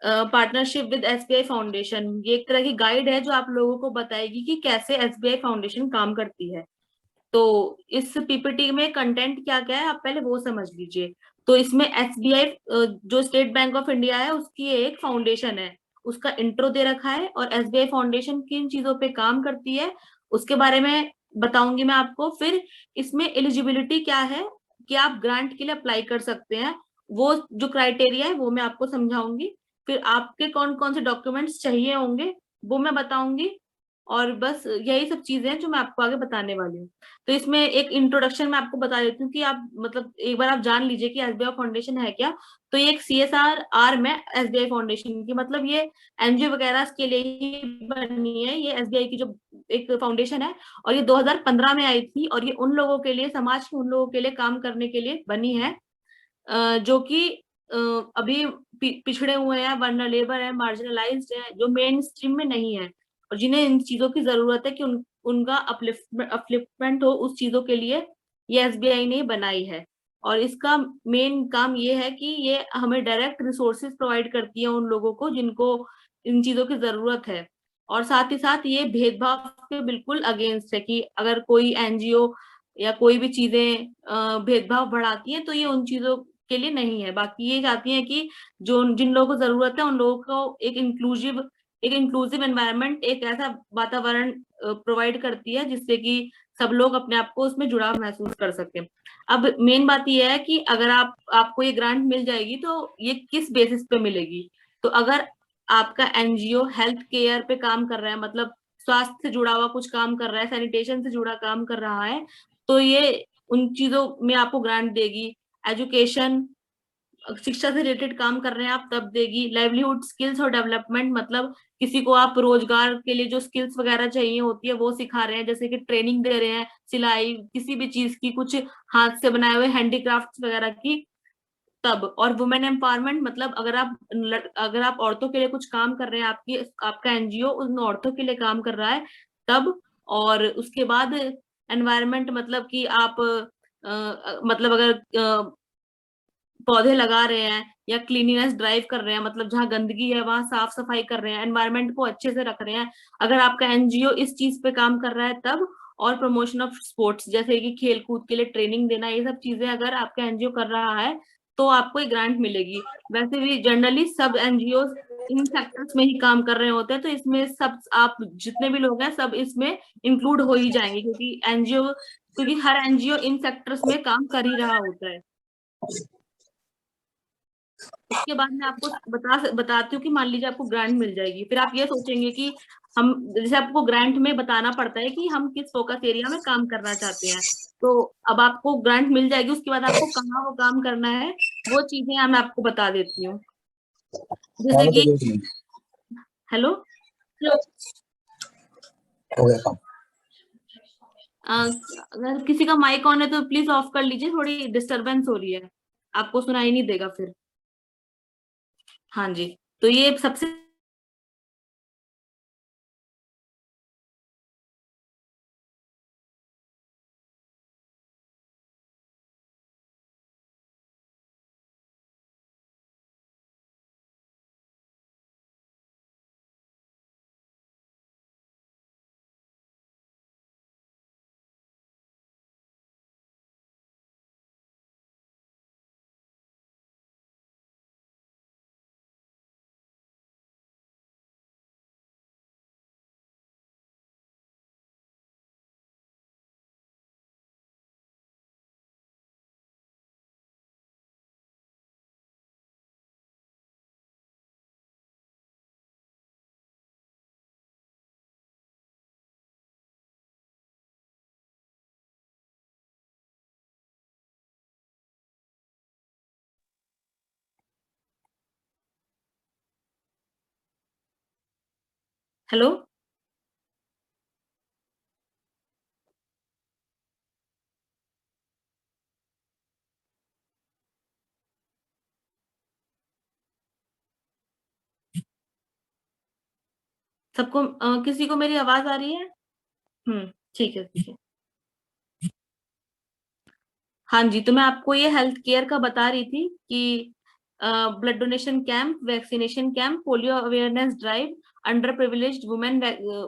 Partnership with SBI foundation, ये एक तरह की गाइड है जो आप लोगों को बताएगी कि कैसे एसबीआई फाउंडेशन काम करती है। तो इस पीपीटी में कंटेंट क्या क्या है आप पहले वो समझ लीजिए। तो इसमें एसबीआई जो स्टेट बैंक ऑफ इंडिया है उसकी एक फाउंडेशन है, उसका इंट्रो दे रखा है, और एसबीआई फाउंडेशन किन चीजों पे काम करती है उसके बारे में बताऊंगी मैं आपको। फिर इसमें एलिजिबिलिटी क्या है कि आप ग्रांट के लिए अप्लाई कर सकते हैं, वो जो क्राइटेरिया है वो मैं आपको समझाऊंगी। फिर आपके कौन कौन से डॉक्यूमेंट्स चाहिए होंगे वो मैं बताऊंगी। और बस यही सब चीजें हैं जो मैं आपको आगे बताने वाली हूँ। तो इसमें एक इंट्रोडक्शन मैं आपको बता देती हूँ कि आप मतलब एक बार आप जान लीजिए कि एसबीआई फाउंडेशन है क्या। तो ये एक सीएसआर आर्म है एसबीआई फाउंडेशन की, मतलब ये एनजीओ वगैरह के लिए ही बनी है, ये एसबीआई की जो एक फाउंडेशन है। और ये 2015 में आई थी, और ये उन लोगों के लिए, समाज के उन लोगों के लिए काम करने के लिए बनी है जो कि अभी पिछड़े हुए हैं, वल्नरेबल है, मार्जिनलाइज्ड है, जो मेन स्ट्रीम में नहीं है, और जिन्हें इन चीजों की जरूरत है कि उनका अपलिफ्टमेंट हो, उस चीजों के लिए ये एसबीआई ने बनाई है। और इसका मेन काम ये है कि ये हमें डायरेक्ट रिसोर्सेज प्रोवाइड करती है उन लोगों को जिनको इन चीजों की जरूरत है। और साथ ही साथ ये भेदभाव के बिल्कुल अगेंस्ट है कि अगर कोई एनजीओ या कोई भी चीजें भेदभाव बढ़ाती हैं तो ये उन चीजों के लिए नहीं है। बाकी ये चाहती हैं कि जो जिन लोगों को जरूरत है उन लोगों को एक इंक्लूसिव एनवायरनमेंट, एक ऐसा वातावरण प्रोवाइड करती है जिससे कि सब लोग अपने आप को उसमें जुड़ाव महसूस कर सके। अब मेन बात यह है कि अगर आपको ये ग्रांट मिल जाएगी तो ये किस बेसिस पे मिलेगी। तो अगर आपका एनजीओ हेल्थ केयर पे काम कर रहा है, मतलब स्वास्थ्य से जुड़ा हुआ कुछ काम कर रहा है, सैनिटेशन से जुड़ा काम कर रहा है, तो ये उन चीजों में आपको ग्रांट देगी। एजुकेशन, शिक्षा से रिलेटेड काम कर रहे हैं आप तब देगी। लाइवलीहुड स्किल्स और डेवलपमेंट, मतलब किसी को आप रोजगार के लिए जो स्किल्स वगैरह चाहिए होती है वो सिखा रहे हैं, जैसे कि ट्रेनिंग दे रहे हैं सिलाई, किसी भी चीज की, कुछ हाथ से बनाए हुए हैंडीक्राफ्ट्स वगैरह की, तब। और वुमेन एम्पावरमेंट, मतलब अगर आप औरतों के लिए कुछ काम कर रहे हैं, आपका एनजीओ उन औरतों के लिए काम कर रहा है, तब। और उसके बाद एनवायरनमेंट, मतलब कि आप मतलब अगर पौधे लगा रहे हैं या क्लीनिनेस ड्राइव कर रहे हैं, मतलब जहाँ गंदगी है वहां साफ सफाई कर रहे हैं, एनवायरनमेंट को अच्छे से रख रहे हैं, अगर आपका एनजीओ इस चीज पे काम कर रहा है तब। और प्रमोशन ऑफ स्पोर्ट्स, जैसे कि खेल कूद के लिए ट्रेनिंग देना, ये सब चीजें अगर आपका एनजीओ कर रहा है तो आपको ये ग्रांट मिलेगी। वैसे भी जनरली सब एनजीओ इन सेक्टर्स में ही काम कर रहे होते हैं, तो इसमें सब आप जितने भी लोग हैं सब इसमें इंक्लूड हो ही जाएंगे, क्योंकि हर एनजीओ इन सेक्टर्स में काम कर ही रहा होता है। उसके बाद मैं आपको बताती हूँ कि मान लीजिए आपको ग्रांट मिल जाएगी, फिर आप ये सोचेंगे कि हम, जैसे आपको ग्रांट में बताना पड़ता है कि हम किस फोकस एरिया में काम करना चाहते हैं। तो अब आपको ग्रांट मिल जाएगी, उसके बाद आपको कहाँ वो काम करना है वो चीजें मैं आपको बता देती हूँ। जैसे कि, हेलो, अगर किसी का माइक ऑन है तो प्लीज ऑफ कर लीजिए, थोड़ी डिस्टरबेंस हो रही है, आपको सुनाई नहीं देगा फिर। हाँ जी। तो ये सबसे हेलो। सबको किसी को मेरी आवाज आ रही है? ठीक है, ठीक है। हाँ जी, तो मैं आपको ये हेल्थ केयर का बता रही थी कि blood donation camp, vaccination camp, polio awareness drive, under privileged women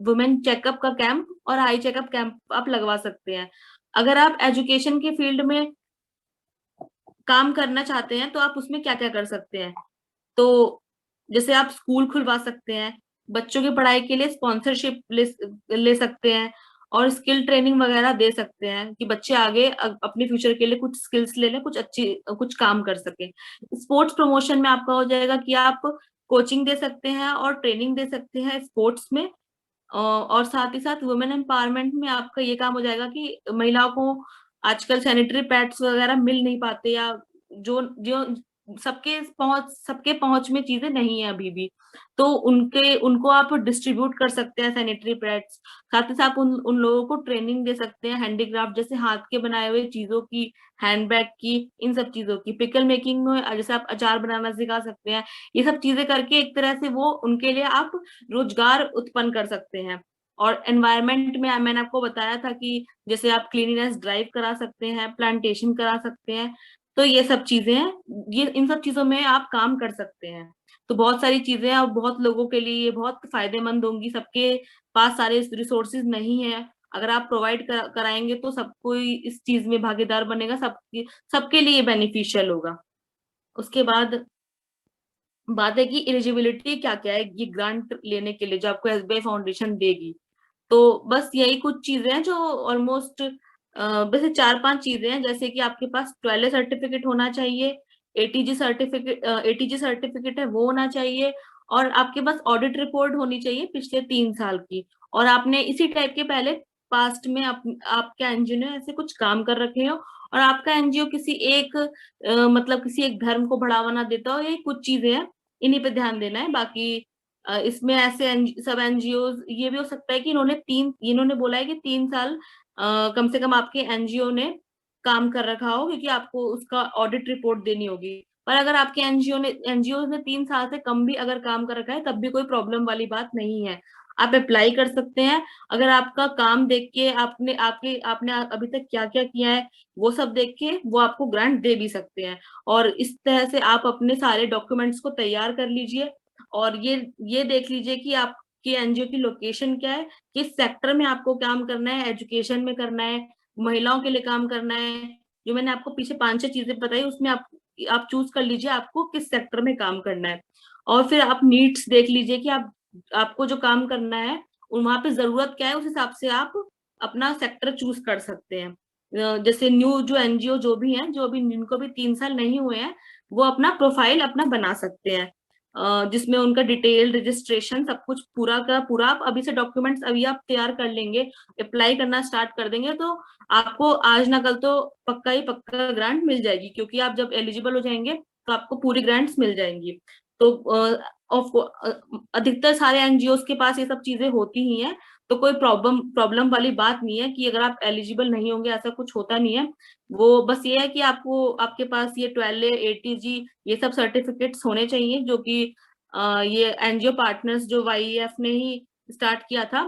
women checkup का कैंप और आई चेकअप कैंप आप लगवा सकते हैं। अगर आप एजुकेशन के फील्ड में काम करना चाहते हैं तो आप उसमें क्या क्या कर सकते हैं, तो जैसे आप स्कूल खुलवा सकते हैं, बच्चों की पढ़ाई के लिए स्पॉन्सरशिप ले सकते हैं, और स्किल ट्रेनिंग वगैरह दे सकते हैं कि बच्चे आगे अपने फ्यूचर के लिए कुछ स्किल्स ले लें, कुछ काम कर सके। स्पोर्ट्स प्रमोशन में आपका हो जाएगा कि आप कोचिंग दे सकते हैं और ट्रेनिंग दे सकते हैं स्पोर्ट्स में। और साथ ही साथ वुमेन एम्पावरमेंट में आपका ये काम हो जाएगा कि महिलाओं को आजकल सैनिटरी पैड्स वगैरह मिल नहीं पाते, या जो जो सबके पहुंच में चीजें नहीं है अभी भी, तो उनके उनको आप डिस्ट्रीब्यूट कर सकते हैं सैनिटरी पैड्स। साथ ही साथ उन लोगों को ट्रेनिंग दे सकते हैं हैंडीक्राफ्ट, जैसे हाथ के बनाए हुए चीजों की, हैंडबैग की, इन सब चीजों की। पिकल मेकिंग में जैसे आप अचार बनाना सिखा सकते हैं। ये सब चीजें करके एक तरह से वो उनके लिए आप रोजगार उत्पन्न कर सकते हैं। और एनवायरनमेंट में मैंने आपको बताया था कि जैसे आप क्लीनिनेस ड्राइव करा सकते हैं, प्लांटेशन करा सकते हैं। तो ये सब चीजें हैं, ये इन सब चीजों में आप काम कर सकते हैं। तो बहुत सारी चीजें हैं और बहुत लोगों के लिए ये बहुत फायदेमंद होंगी। सबके पास सारे रिसोर्सेज नहीं है, अगर आप प्रोवाइड कराएंगे तो सब कोई इस चीज में भागीदार बनेगा, सबके लिए बेनिफिशियल होगा। उसके बाद बात है कि एलिजिबिलिटी क्या क्या है ये ग्रांट लेने के लिए जो आपको एसबीआई फाउंडेशन देगी। तो बस यही कुछ चीजें हैं जो ऑलमोस्ट वैसे 4-5 चीजें हैं, जैसे कि आपके पास 12 सर्टिफिकेट होना चाहिए, एटीजी सर्टिफिकेट है वो होना चाहिए, और आपके पास ऑडिट रिपोर्ट होनी चाहिए पिछले 3 साल की, और आपने इसी टाइप के पहले पास्ट में आपके एनजीओ ने ऐसे कुछ काम कर रखे हो, और आपका एनजीओ किसी एक मतलब किसी एक धर्म को बढ़ावा ना देता हो। ये कुछ चीजें हैं, इन्हीं पे ध्यान देना है। बाकी इसमें ऐसे सब एनजीओ, ये भी हो सकता है कि इन्होंने बोला है कि 3 साल कम से कम आपके एनजीओ ने काम कर रखा हो, क्योंकि आपको उसका ऑडिट रिपोर्ट देनी होगी। पर अगर आपके एनजीओ ने 3 साल से कम भी अगर काम कर रखा है तब भी कोई प्रॉब्लम वाली बात नहीं है, आप अप्लाई कर सकते हैं। अगर आपका काम देख के आपने अभी तक क्या क्या किया है वो सब देख के वो आपको ग्रांट दे भी सकते हैं। और इस तरह से आप अपने सारे डॉक्यूमेंट्स को तैयार कर लीजिए, और ये देख लीजिए कि आपके एनजीओ की लोकेशन क्या है, किस सेक्टर में आपको काम करना है, एजुकेशन में करना है, महिलाओं के लिए काम करना है। जो मैंने आपको पीछे 5-6 चीजें बताई उसमें आप चूज कर लीजिए आपको किस सेक्टर में काम करना है। और फिर आप नीड्स देख लीजिए कि आपको जो काम करना है वहां पे जरूरत क्या है, उस हिसाब से आप अपना सेक्टर चूज कर सकते हैं। जैसे न्यू जो एनजीओ जो भी हैं, जो अभी जिनको भी 3 साल नहीं हुए हैं, वो अपना प्रोफाइल अपना बना सकते हैं, जिसमें उनका डिटेल रजिस्ट्रेशन सब कुछ पूरा का पूरा आप अभी से डॉक्यूमेंट्स अभी आप तैयार कर लेंगे, अप्लाई करना स्टार्ट कर देंगे, तो आपको आज ना कल तो पक्का ही पक्का ग्रांट मिल जाएगी, क्योंकि आप जब एलिजिबल हो जाएंगे तो आपको पूरी ग्रांट्स मिल जाएंगी। तो अधिकतर सारे एनजीओ के पास ये सब चीजें होती ही हैं, तो कोई प्रॉब्लम वाली बात नहीं है कि अगर आप एलिजिबल नहीं होंगे, ऐसा कुछ होता नहीं है। वो बस ये है कि आपको आपके पास ये 12 एटीजी ये सब सर्टिफिकेट्स होने चाहिए, जो कि ये एनजीओ पार्टनर्स जो वाईएफ ने ही स्टार्ट किया था,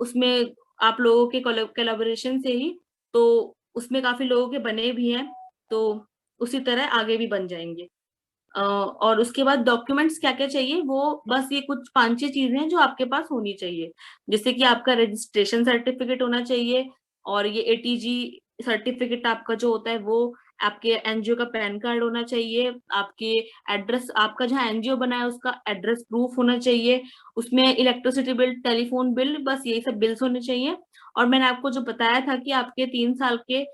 उसमें आप लोगों के कोलैबोरेशन से ही, तो उसमें काफी लोगों के बने भी हैं, तो उसी तरह आगे भी बन जाएंगे। और उसके बाद डॉक्यूमेंट्स क्या क्या चाहिए, वो बस ये कुछ 5-6 चीजें हैं जो आपके पास होनी चाहिए। जैसे कि आपका रजिस्ट्रेशन सर्टिफिकेट होना चाहिए, और ये एटीजी सर्टिफिकेट आपका जो होता है वो, आपके एनजीओ का पैन कार्ड होना चाहिए, आपके एड्रेस, आपका जहाँ एनजीओ बना है उसका एड्रेस प्रूफ होना चाहिए, उसमें इलेक्ट्रिसिटी बिल, टेलीफोन बिल, बस यही सब बिल्स होने चाहिए। और मैंने आपको जो बताया था कि आपके 3 साल के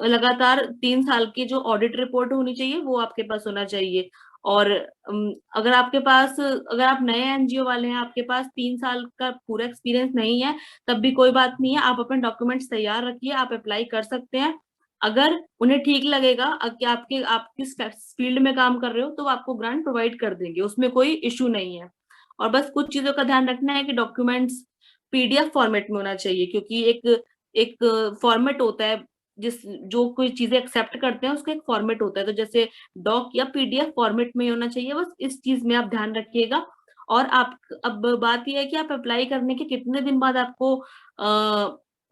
लगातार 3 साल की जो ऑडिट रिपोर्ट होनी चाहिए वो आपके पास होना चाहिए। और अगर आपके पास, अगर आप नए एनजीओ वाले हैं, आपके पास 3 साल का पूरा एक्सपीरियंस नहीं है, तब भी कोई बात नहीं है, आप अपने डॉक्यूमेंट्स तैयार रखिए, आप अप्लाई कर सकते हैं। अगर उन्हें ठीक लगेगा कि आप किस फील्ड में काम कर रहे हो, तो वो आपको ग्रांट प्रोवाइड कर देंगे, उसमें कोई इश्यू नहीं है। और बस कुछ चीजों का ध्यान रखना है कि डॉक्यूमेंट्स पीडीएफ फॉर्मेट में होना चाहिए, क्योंकि एक एक फॉर्मेट होता है, जिस जो कोई चीजें एक्सेप्ट करते हैं उसका एक फॉर्मेट होता है, तो जैसे डॉक या पीडीएफ फॉर्मेट में होना चाहिए, बस इस चीज में आप ध्यान रखिएगा। और आप, अब बात यह है कि आप अप्लाई करने के कितने दिन बाद आपको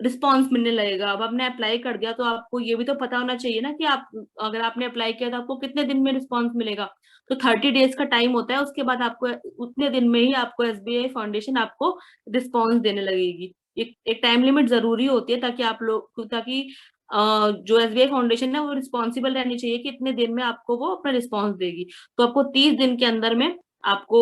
रिस्पॉन्स मिलने लगेगा। अब आपने अप्लाई कर दिया तो आपको ये भी तो पता होना चाहिए ना कि आप, अगर आपने अप्लाई किया तो आपको कितने दिन में रिस्पॉन्स मिलेगा। तो 30 डेज का टाइम होता है, उसके बाद आपको उतने दिन में ही आपको एसबीआई फाउंडेशन आपको रिस्पॉन्स देने लगेगी। एक टाइम लिमिट जरूरी होती है, ताकि आप लोग, ताकि जो एसबीआई फाउंडेशन है वो रिस्पॉन्सिबल रहनी चाहिए कि इतने दिन में आपको वो अपना रिस्पॉन्स देगी। तो आपको 30 दिन के अंदर में आपको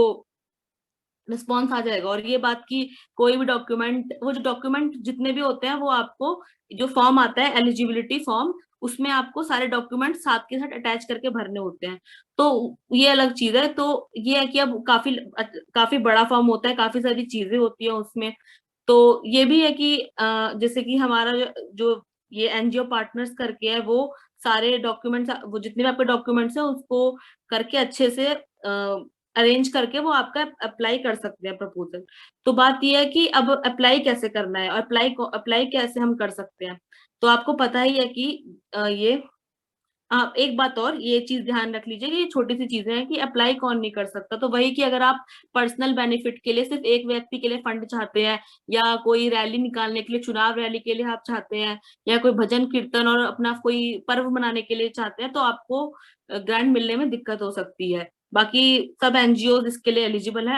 रिस्पॉन्स आ जाएगा। और ये बात की कोई भी डॉक्यूमेंट, वो जो डॉक्यूमेंट जितने भी होते हैं वो आपको, जो फॉर्म आता है एलिजिबिलिटी फॉर्म, उसमें आपको सारे डॉक्यूमेंट साथ के साथ अटैच करके भरने होते हैं। तो ये अलग चीज है। तो ये है कि अब काफी काफी बड़ा फॉर्म होता है, काफी सारी चीजें होती है उसमें। तो ये भी है कि जैसे कि हमारा जो ये एनजीओ पार्टनर्स करके है, वो सारे डॉक्यूमेंट्स, वो जितने भी आपके डॉक्यूमेंट्स है उसको करके अच्छे से अरेंज करके वो आपका अप्लाई कर सकते हैं प्रपोजल। तो बात ये है कि अब अप्लाई कैसे करना है, और अप्लाई कैसे हम कर सकते हैं। तो आपको पता ही है कि ये आप एक बात और ये चीज ध्यान रख लीजिए कि ये छोटी सी चीजें हैं कि अप्लाई कौन नहीं कर सकता। तो वही कि अगर आप पर्सनल बेनिफिट के लिए सिर्फ एक व्यक्ति के लिए फंड चाहते हैं, या कोई रैली निकालने के लिए, चुनाव रैली के लिए आप चाहते हैं, या कोई भजन कीर्तन और अपना कोई पर्व मनाने के लिए चाहते हैं, तो आपको ग्रांट मिलने में दिक्कत हो सकती है। बाकी सब एनजीओ इसके लिए एलिजिबल है।